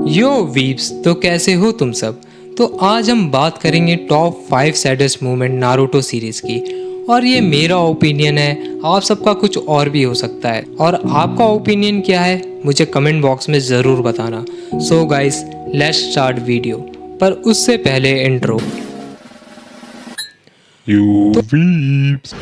यो weeps, तो कैसे हो तुम सब। तो आज हम बात करेंगे top 5 saddest moment Naruto series की। और ये मेरा ओपिनियन है, आप सबका कुछ और भी हो सकता है। और आपका ओपिनियन क्या है मुझे कमेंट बॉक्स में ज़रूर बताना। So guys, let's start video. पर उससे पहले इंट्रो। You weeps.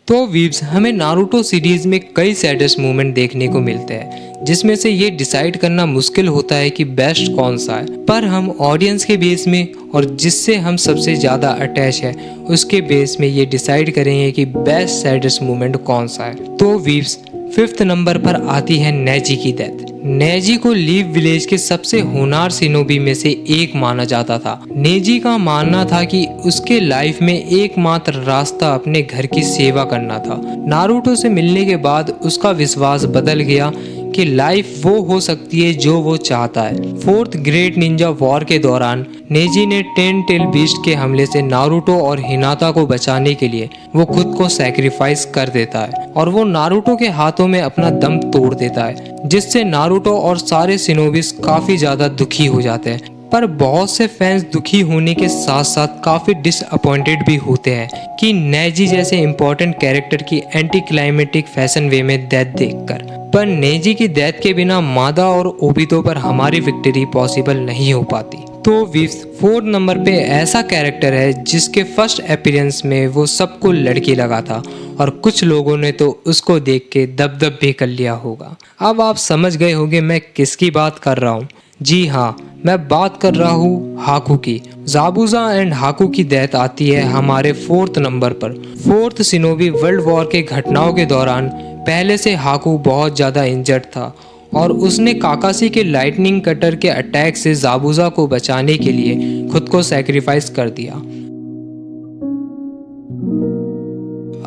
तो वीव्स, हमें नारुतो सीरीज में कई सैडेस्ट मोमेंट देखने को मिलते हैं, जिसमें से ये डिसाइड करना मुश्किल होता है कि बेस्ट कौन सा है। पर हम ऑडियंस के बेस में और जिससे हम सबसे ज़्यादा अटैच है उसके बेस में ये डिसाइड करेंगे कि बेस्ट सैडेस्ट मोमेंट कौन सा है। तो वीव्स, 5th नंबर पर आती है नेजी की डेथ। नेजी को लीव विलेज के सबसे होनहार शिनोबी में से एक माना जाता था। नेजी का मानना था कि उसके लाइफ में एकमात्र रास्ता अपने घर की सेवा करना था। नारुतो से मिलने के बाद उसका विश्वास बदल गया कि लाइफ वो हो सकती है जो वो चाहता है। 4th ग्रेट निंजा वॉर के दौरान नेजी ने 10 टेल बीस्ट के हमले से नारुतो और हिनाता को बचाने के लिए वो खुद को सैक्रिफाइस कर देता है और वो नारुतो के हाथों में अपना दम तोड़ देता है, जिससे नारुतो और सारे शिनोबिस काफी ज्यादा दुखी हो जाते हैं। पर बहुत से फैंस दुखी होने के साथ साथ काफी डिसअपॉइंटेड भी होते हैं कि नेजी जैसे इम्पोर्टेंट कैरेक्टर की एंटी क्लाइमेटिक फैशन वे में डेथ देखकर। पर नेजी की डेथ के बिना मादा और ओबितो पर हमारी विक्ट्री पॉसिबल नहीं हो पाती। तो वीव्स, 4th नंबर पे ऐसा कैरेक्टर है जिसके फर्स्ट अपीयरेंस में वो सबको लड़की लगा था और कुछ लोगों ने तो उसको देख के दब भी कर लिया होगा। अब आप समझ गए होंगे मैं किसकी बात कर रहा हूँ। जी हाँ, मैं बात कर रहा हूँ हाकू की। ज़ाबुज़ा एंड हाकू की डेथ आती है हमारे 4th नंबर पर। 4th शिनोबी वर्ल्ड वॉर के घटनाओं के दौरान पहले से हाकू बहुत ज़्यादा इंजर्ड था और उसने काकाशी के लाइटनिंग कटर के अटैक से ज़ाबुज़ा को बचाने के लिए खुद को सैक्रिफाइस कर दिया।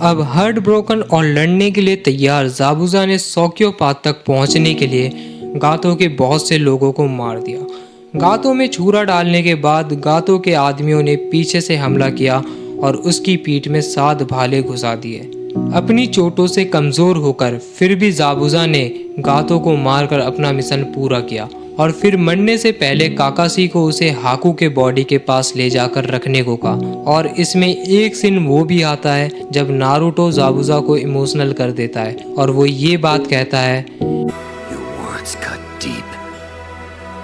अब हार्ट ब्रोकन और लड़ने के लिए तैयार ज़ाबुज़ा ने सोक्यो पाथ तक पहुंचने के लिए गातो के बहुत से लोगों को मार दिया। गातो में छुरा डालने के बाद गातो के आदमियों ने पीछे से हमला किया और उसकी पीठ में 7 भाले घुसा दिए। अपनी चोटों से कमज़ोर होकर फिर भी ज़ाबुज़ा ने गातो को मारकर अपना मिशन पूरा किया और फिर मरने से पहले काकाशी को उसे हाकू के बॉडी के पास ले जाकर रखने को कहा। और इसमें एक सीन वो भी आता है जब नारुतो ज़ाबुज़ा को इमोशनल कर देता है और वो ये बात कहता है,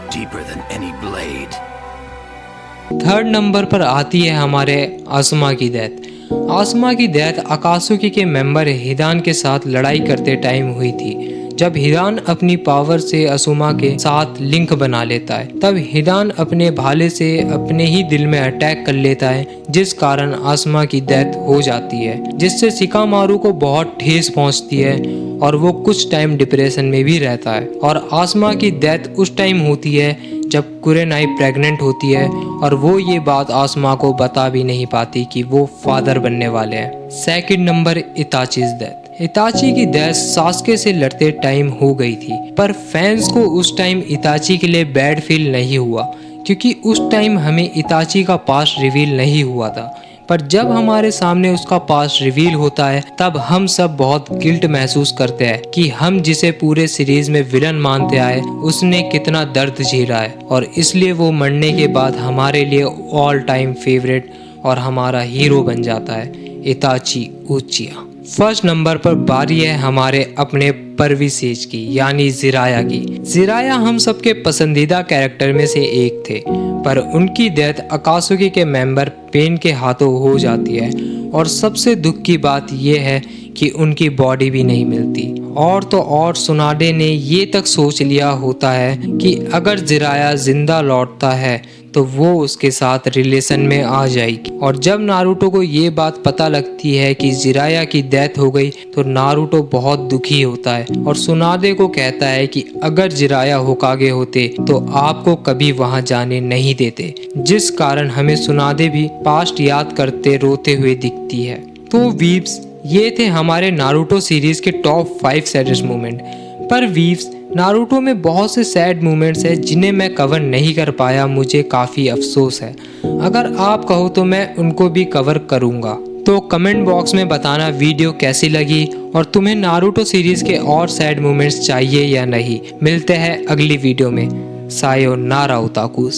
deeper than any blade. 3rd number पर आती है हमारे आसमा की डेथ। आसमा की डेथ अकात्सुकी के मेंबर हिदान के साथ लड़ाई करते टाइम हुई थी। जब हिदान अपनी पावर से असुमा के साथ लिंक बना लेता है, तब हिदान अपने भाले से अपने ही दिल में अटैक कर लेता है, जिस कारण आसमा की डेथ हो जाती है, जिससे शिकामारू को बहुत ठेस पहुंचती है और वो कुछ टाइम डिप्रेशन में भी रहता है। और आसमा की डेथ उस टाइम होती है जब कुरेनाई प्रेग्नेंट होती है और वो ये बात आसमा को बता भी नहीं पाती कि वो फादर बनने वाले हैं। 2nd number, इताचीज death. इताची की डेथ सास्के से लड़ते टाइम हो गई थी, पर फैंस को उस टाइम इताची के लिए बैड फील नहीं हुआ क्योंकि उस टाइम हमें इताची का पास्ट रिवील नहीं हुआ था। पर जब हमारे सामने उसका पास्ट रिवील होता है तब हम सब बहुत गिल्ट महसूस करते हैं कि हम जिसे पूरे सीरीज में विलन मानते आए उसने कितना दर्द झेला है और इसलिए वो मरने के बाद हमारे लिए ऑल टाइम फेवरेट और हमारा हीरो बन जाता है, इताची उचिया। 1st नंबर पर बारी है हमारे अपने परविसेज की, यानी जिराया की। जिराया हम सबके पसंदीदा कैरेक्टर में से एक थे, पर उनकी डेथ अकात्सुकी के मेंबर पेन के हाथों हो जाती है और सबसे दुख की बात यह है कि उनकी बॉडी भी नहीं मिलती। और तो और सुनाडे ने ये तक सोच लिया होता है कि अगर जिराया जिंदा लौटता है तो वो उसके साथ रिलेशन में आ जाएगी। और जब नारुतो को ये बात पता लगती है कि जिराया की डेथ हो गई तो नारुतो बहुत दुखी होता है और सुनाडे को कहता है कि अगर जिराया होकागे होते तो आपको कभी वहां जाने नहीं देते, जिस कारण हमें सुनाडे भी पास्ट याद करते रोते हुए दिखती है। तो वीव्स, ये थे हमारे नारुतो सीरीज के टॉप 5 सैडेस्ट मोमेंट। पर वीव्स, नारुतो में बहुत से सैड मोमेंट्स हैं जिन्हें मैं कवर नहीं कर पाया, मुझे काफ़ी अफसोस है। अगर आप कहो तो मैं उनको भी कवर करूँगा, तो कमेंट बॉक्स में बताना वीडियो कैसी लगी और तुम्हें नारुतो सीरीज के और सैड मोमेंट्स चाहिए या नहीं। मिलते हैं अगली वीडियो में। सायोनारा ओताकुस।